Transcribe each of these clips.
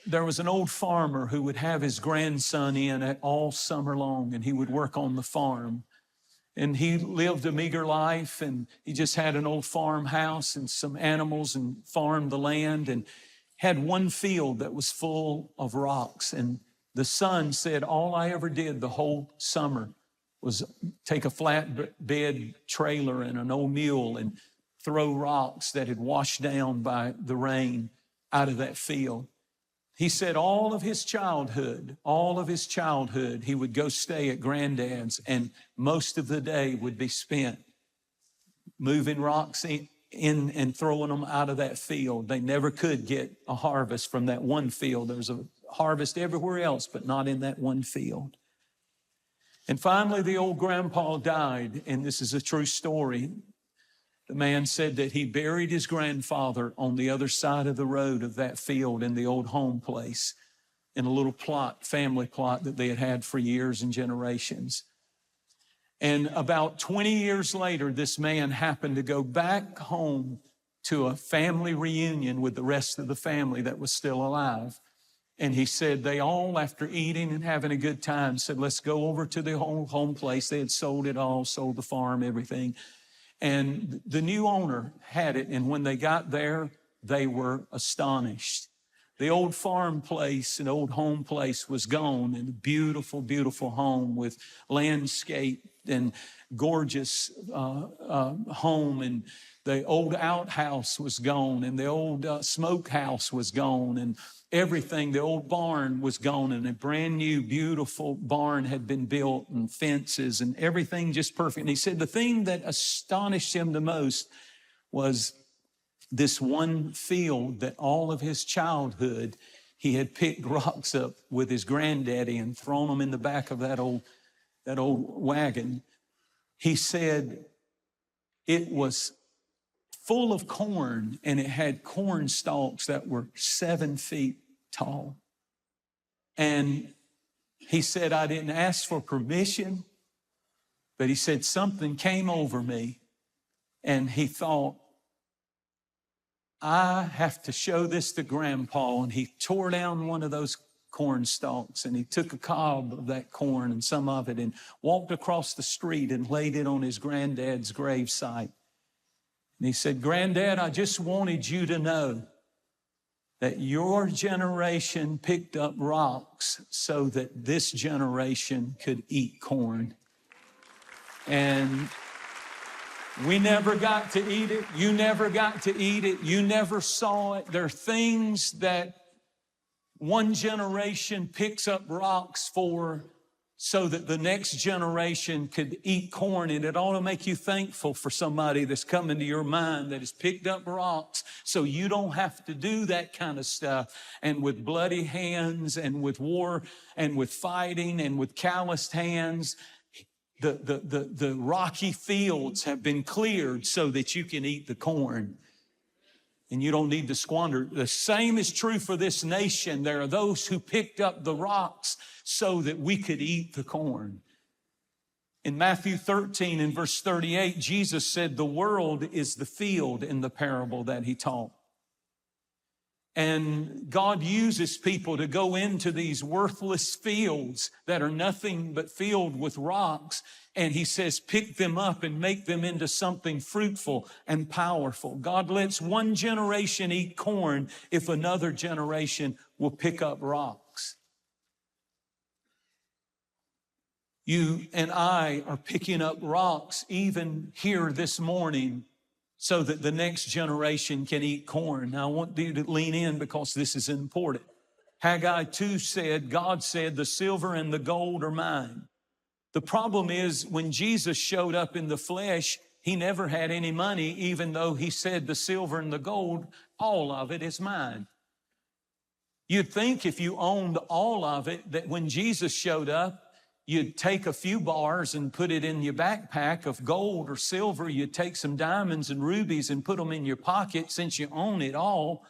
there was an old farmer who would have his grandson in all summer long, and he would work on the farm. And he lived a meager life, and he just had an old farmhouse and some animals and farmed the land, and had one field that was full of rocks. And the son said, all I ever did the whole summer was take a flatbed trailer and an old mule and throw rocks that had washed down by the rain out of that field. He said all of his childhood, he would go stay at Granddad's, and most of the day would be spent moving rocks in and throwing them out of that field. They never could get a harvest from that one field. There was a harvest everywhere else, but not in that one field. And finally, the old grandpa died, and this is a true story. The man said that he buried his grandfather on the other side of the road of that field in the old home place, in a little plot, family plot that they had had for years and generations. And about 20 years later, this man happened to go back home to a family reunion with the rest of the family that was still alive. And he said they all, after eating and having a good time, said, let's go over to the home place. They had sold it all, sold the farm, everything. And the new owner had it. And when they got there, they were astonished. The old farm place and old home place was gone, and a beautiful, beautiful home with landscape and gorgeous home. And the old outhouse was gone, and the old smokehouse was gone, and everything, the old barn was gone, and a brand new, beautiful barn had been built, and fences and everything just perfect. And he said the thing that astonished him the most was this one field that all of his childhood he had picked rocks up with his granddaddy and thrown them in the back of that old wagon. He said it was full of corn, and it had corn stalks that were 7 feet tall. And he said, I didn't ask for permission, but he said something came over me, and he thought, I have to show this to Grandpa. And he tore down one of those corn stalks, and he took a cob of that corn and some of it and walked across the street and laid it on his granddad's gravesite. And he said, Granddad, I just wanted you to know that your generation picked up rocks so that this generation could eat corn. And we never got to eat it. You never got to eat it. You never saw it. There are things that one generation picks up rocks for so that the next generation could eat corn. And it ought to make you thankful for somebody that's coming to your mind that has picked up rocks so you don't have to do that kind of stuff. And with bloody hands and with war and with fighting and with calloused hands, the rocky fields have been cleared so that you can eat the corn. And you don't need to squander. The same is true for this nation. There are those who picked up the rocks so that we could eat the corn. In Matthew 13 and verse 38, Jesus said the world is the field in the parable that he taught. And God uses people to go into these worthless fields that are nothing but filled with rocks. And he says, pick them up and make them into something fruitful and powerful. God lets one generation eat corn if another generation will pick up rocks. You and I are picking up rocks even here this morning so that the next generation can eat corn. Now, I want you to lean in because this is important. Haggai 2 said, God said, the silver and the gold are mine. The problem is when Jesus showed up in the flesh, he never had any money, even though he said the silver and the gold, all of it is mine. You'd think if you owned all of it, that when Jesus showed up, you'd take a few bars and put it in your backpack of gold or silver. You'd take some diamonds and rubies and put them in your pocket since you own it all.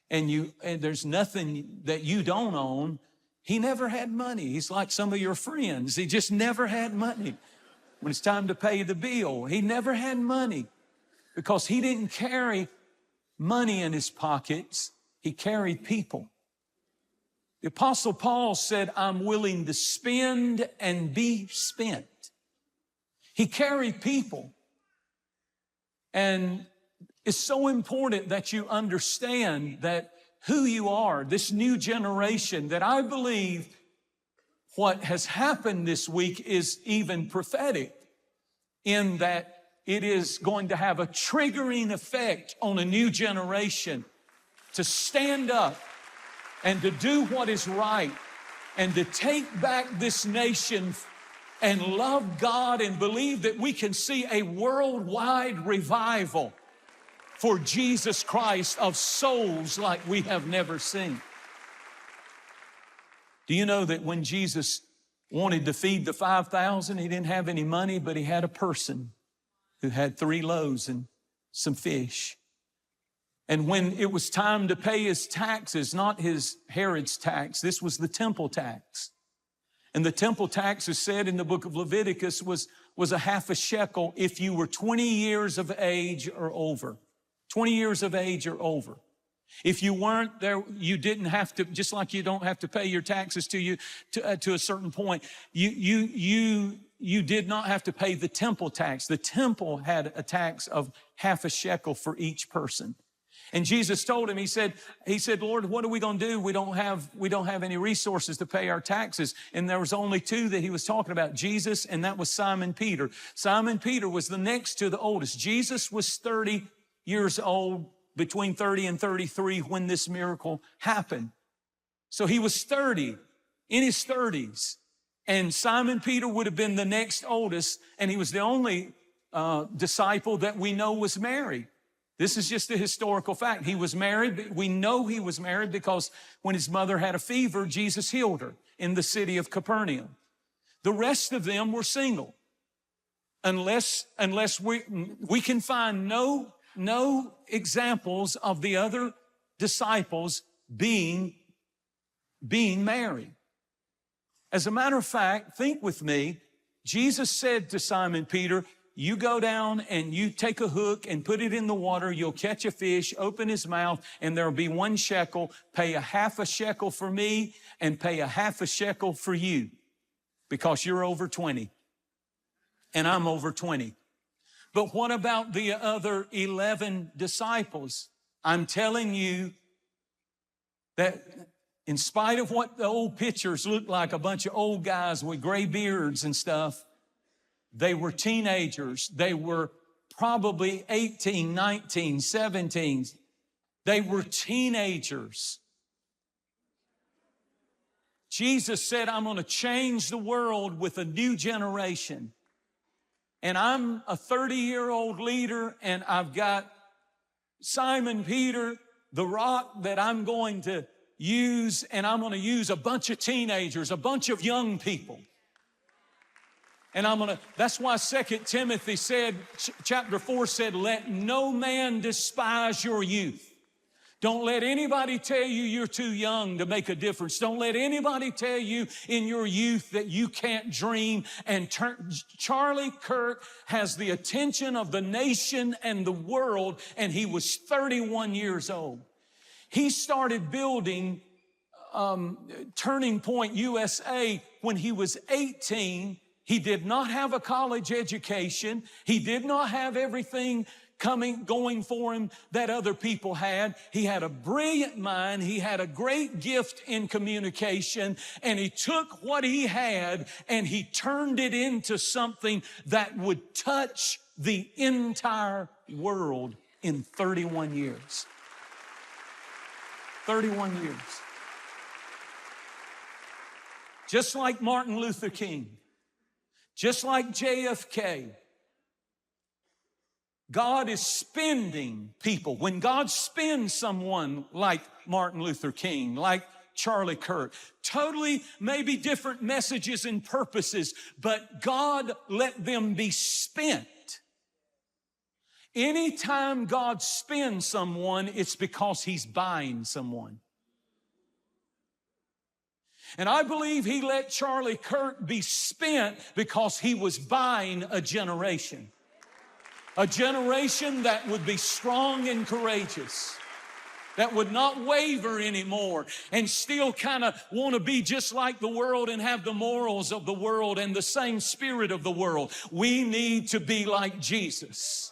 And there's nothing that you don't own. He never had money. He's like some of your friends. He just never had money. When it's time to pay the bill, he never had money because he didn't carry money in his pockets. He carried people. The Apostle Paul said, I'm willing to spend and be spent. He carried people. And it's so important that you understand that who you are, this new generation, that I believe what has happened this week is even prophetic in that it is going to have a triggering effect on a new generation to stand up and to do what is right and to take back this nation and love God and believe that we can see a worldwide revival for Jesus Christ of souls like we have never seen. Do you know that when Jesus wanted to feed the 5,000, he didn't have any money, but he had a person who had 3 loaves and some fish. And when it was time to pay his taxes, not his Herod's tax, this was the temple tax. And the temple tax is said in the book of Leviticus was a half a shekel if you were 20 years of age or over. 20 years of age or over. If you weren't there, you didn't have to, just like you don't have to pay your taxes to a certain point, you did not have to pay the temple tax. The temple had a tax of half a shekel for each person. And Jesus told him, he said, Lord, what are we going to do? We don't have any resources to pay our taxes. And there was only 2 that he was talking about, Jesus, and that was Simon Peter. Simon Peter was the next to the oldest. Jesus was 30 years old, between 30 and 33 when this miracle happened. So he was 30, in his 30s. And Simon Peter would have been the next oldest, and he was the only disciple that we know was married. This is just a historical fact. He was married. We know he was married because when his mother had a fever, Jesus healed her in the city of Capernaum. The rest of them were single. Unless we can find no examples of the other disciples being married. As a matter of fact, think with me, Jesus said to Simon Peter, you go down and you take a hook and put it in the water, you'll catch a fish, open his mouth, and there'll be 1 shekel. Pay a half a shekel for me and pay a half a shekel for you because you're over 20 and I'm over 20. But what about the other 11 disciples? I'm telling you that in spite of what the old pictures look like, a bunch of old guys with gray beards and stuff, they were teenagers. They were probably 18, 19, 17. They were teenagers. Jesus said, I'm going to change the world with a new generation. And I'm a 30-year-old leader, and I've got Simon Peter, the rock that I'm going to use, and I'm going to use a bunch of teenagers, a bunch of young people. And that's why 2 Timothy said, chapter 4 said, let no man despise your youth. Don't let anybody tell you you're too young to make a difference. Don't let anybody tell you in your youth that you can't dream. And Charlie Kirk has the attention of the nation and the world, and he was 31 years old. He started building Turning Point USA when he was 18. He did not have a college education. He did not have everything going for him that other people had. He had a brilliant mind. He had a great gift in communication, and he took what he had and he turned it into something that would touch the entire world in 31 years. 31 years. Just like Martin Luther King, just like JFK, God is spending people. When God spends someone like Martin Luther King, like Charlie Kirk, totally maybe different messages and purposes, but God let them be spent. Anytime God spends someone, it's because he's buying someone. And I believe he let Charlie Kirk be spent because he was buying a generation. A generation that would be strong and courageous. that would not waver anymore and still kind of want to be just like the world and have the morals of the world and the same spirit of the world. We need to be like Jesus.